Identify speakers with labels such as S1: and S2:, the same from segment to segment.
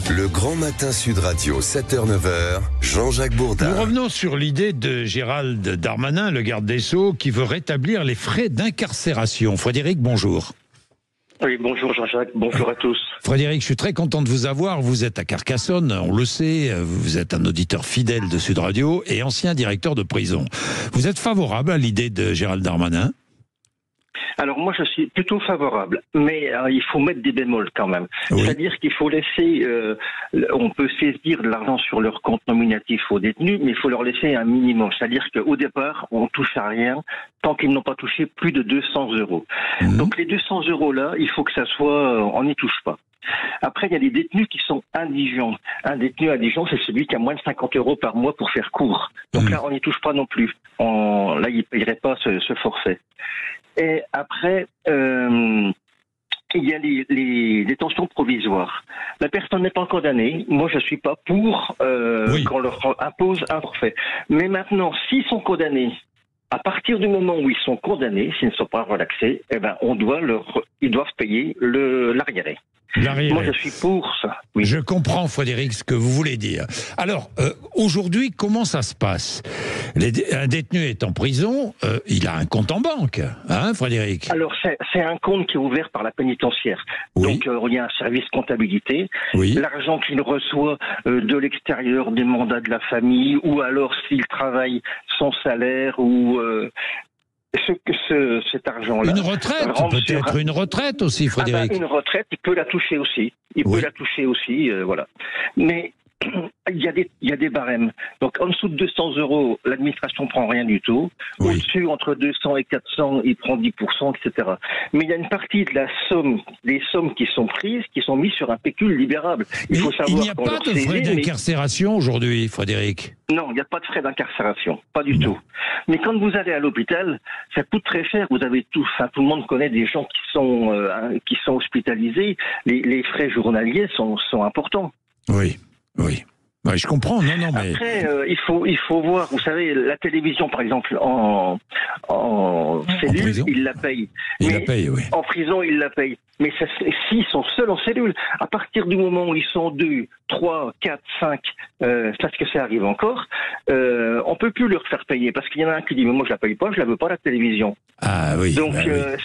S1: Le Grand Matin Sud Radio, 7h-9h, Jean-Jacques Bourdin.
S2: Nous revenons sur l'idée de Gérald Darmanin, le garde des Sceaux, qui veut rétablir les frais d'incarcération. Frédéric, bonjour.
S3: Oui, bonjour Jean-Jacques, bonjour à tous.
S2: Frédéric, je suis très content de vous avoir. Vous êtes à Carcassonne, on le sait, vous êtes un auditeur fidèle de Sud Radio et ancien directeur de prison. Vous êtes favorable à l'idée de Gérald Darmanin ?
S3: Alors moi je suis plutôt favorable, mais il faut mettre des bémols quand même. Oui. C'est-à-dire qu'il faut laisser, on peut saisir de l'argent sur leur compte nominatif aux détenus, mais il faut leur laisser un minimum. C'est-à-dire qu'au départ, on touche à rien tant qu'ils n'ont pas touché plus de 200 euros. Donc les 200 euros là, il faut que ça soit, on n'y touche pas. Après, il y a des détenus qui sont indigents. Un détenu indigent, c'est celui qui a moins de 50 euros par mois pour faire court. Donc là, on n'y touche pas non plus. Là, il ne payerait pas ce forfait. Et après, il y a les détentions provisoires. La personne n'est pas condamnée. Moi, je ne suis pas pour qu'on leur impose un forfait. Mais maintenant, s'ils sont condamnés, à partir du moment où ils sont condamnés, s'ils ne sont pas relaxés, eh ben, ils doivent payer l'arriéré. Moi, je suis pour ça. Oui.
S2: Je comprends, Frédéric, ce que vous voulez dire. Alors, aujourd'hui, comment ça se passe ? Un détenu est en prison, il a un compte en banque, hein, Frédéric ?
S3: Alors, c'est un compte qui est ouvert par la pénitentiaire. Oui. Donc, il y a un service comptabilité. Oui. L'argent qu'il reçoit de l'extérieur, des mandats de la famille, ou alors s'il travaille son salaire, ou... cet argent-là.
S2: Une retraite, peut-être une retraite aussi, Frédéric.
S3: Une retraite, il peut la toucher aussi. Peut la toucher aussi, voilà. Mais il y a des barèmes. Donc en dessous de 200 euros, l'administration prend rien du tout. Oui. Au-dessus, entre 200 et 400, il prend 10%, etc. Mais il y a une partie de la somme, des sommes qui sont prises, qui sont mises sur un pécule libérable. Il faut savoir
S2: il n'y a pas de frais d'incarcération aujourd'hui, Frédéric.
S3: Non, il n'y a pas de frais d'incarcération, pas du tout. Mais quand vous allez à l'hôpital, ça coûte très cher. Vous avez tout le monde connaît des gens qui sont hospitalisés. Les frais journaliers sont importants.
S2: Oui. Oui, je comprends. Non, mais...
S3: Après, il faut voir. Vous savez, la télévision, par exemple, en cellule, ils la payent.
S2: Ils la payent, oui.
S3: En prison, ils la payent. Mais s'ils sont seuls en cellule, à partir du moment où ils sont 2, 3, 4, 5, parce que ça arrive encore, on peut plus leur faire payer. Parce qu'il y en a un qui dit, mais moi je la paye pas, je la veux pas la télévision.
S2: Ah oui.
S3: Donc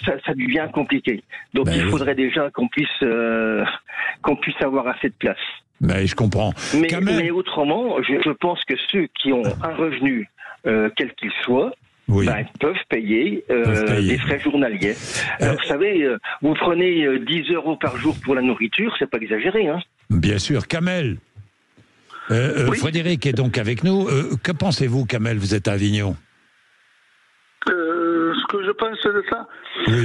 S3: ça devient compliqué. Donc il faudrait déjà qu'on puisse avoir assez de place.
S2: Ben, je comprends.
S3: Mais autrement, je pense que ceux qui ont un revenu, quel qu'il soit, peuvent payer des frais journaliers. Alors, vous savez, vous prenez 10 euros par jour pour la nourriture, c'est pas exagéré. Hein.
S2: Bien sûr. Kamel, Frédéric est donc avec nous. Que pensez-vous, Kamel? Vous êtes à Avignon.
S4: Ce que je pense de ça,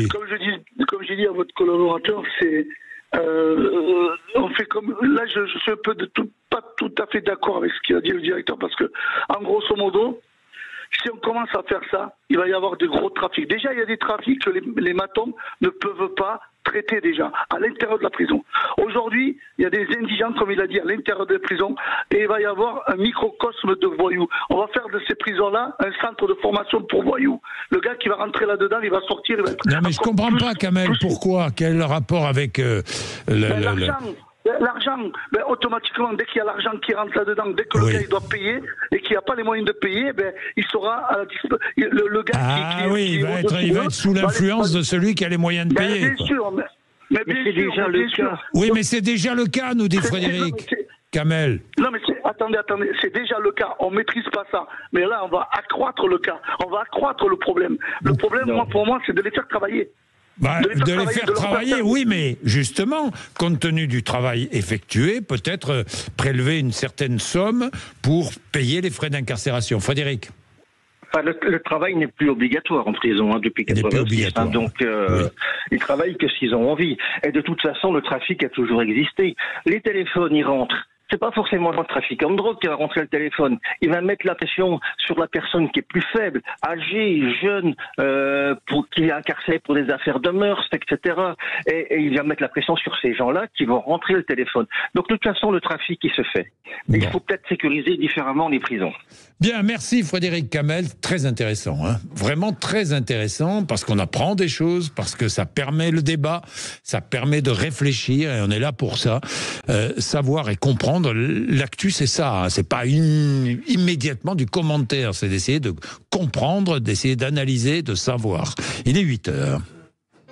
S4: comme j'ai dit à votre collaborateur, c'est... on fait comme là, je suis un peu pas tout à fait d'accord avec ce qu'il a dit le directeur, parce que en grosso modo, si on commence à faire ça, il va y avoir de gros trafics. Déjà, il y a des trafics que les matons ne peuvent pas traiter déjà à l'intérieur de la prison. Aujourd'hui, il y a des indigents, comme il a dit, à l'intérieur des prisons, et il va y avoir un microcosme de voyous. On va faire de ces prisons-là un centre de formation pour voyous. Le gars qui va rentrer là-dedans, il va sortir, il va être...
S2: Non, mais je comprends pas, Kamel, pourquoi? Quel est le rapport avec
S4: l'argent, automatiquement, dès qu'il y a l'argent qui rentre là-dedans, dès que le gars il doit payer et qu'il n'a pas les moyens de payer, il sera le gars
S2: il va être sous l'influence de celui qui a les moyens de payer.
S4: Bien sûr, mais
S3: c'est déjà le cas.
S2: Oui, mais c'est déjà le cas, nous dit Frédéric. Kamel.
S4: Non, mais attendez, c'est déjà le cas. On maîtrise pas ça. Mais là, on va accroître le cas. On va accroître le problème. Le problème, pour moi, c'est de les faire travailler.
S2: De les faire travailler, oui, mais justement, compte tenu du travail effectué, peut-être prélever une certaine somme pour payer les frais d'incarcération. Frédéric.
S3: Le travail n'est plus obligatoire en prison depuis 86. Donc, ils travaillent que s'ils ont envie. Et de toute façon, le trafic a toujours existé. Les téléphones, ils rentrent. c'est pas forcément le trafiquant de drogue qui va rentrer le téléphone. Il va mettre la pression sur la personne qui est plus faible, âgée, jeune, qui est incarcérée pour des affaires de mœurs, etc. Et il va mettre la pression sur ces gens-là qui vont rentrer le téléphone. Donc de toute façon, le trafic, il se fait. Mais il faut peut-être sécuriser différemment les prisons.
S2: Bien, merci Frédéric Kamel, très intéressant, hein. Vraiment très intéressant, parce qu'on apprend des choses, parce que ça permet le débat, ça permet de réfléchir, et on est là pour ça, savoir et comprendre. L'actu, c'est ça, hein. C'est pas immédiatement du commentaire, c'est d'essayer de comprendre, d'essayer d'analyser, de savoir. Il est 8h.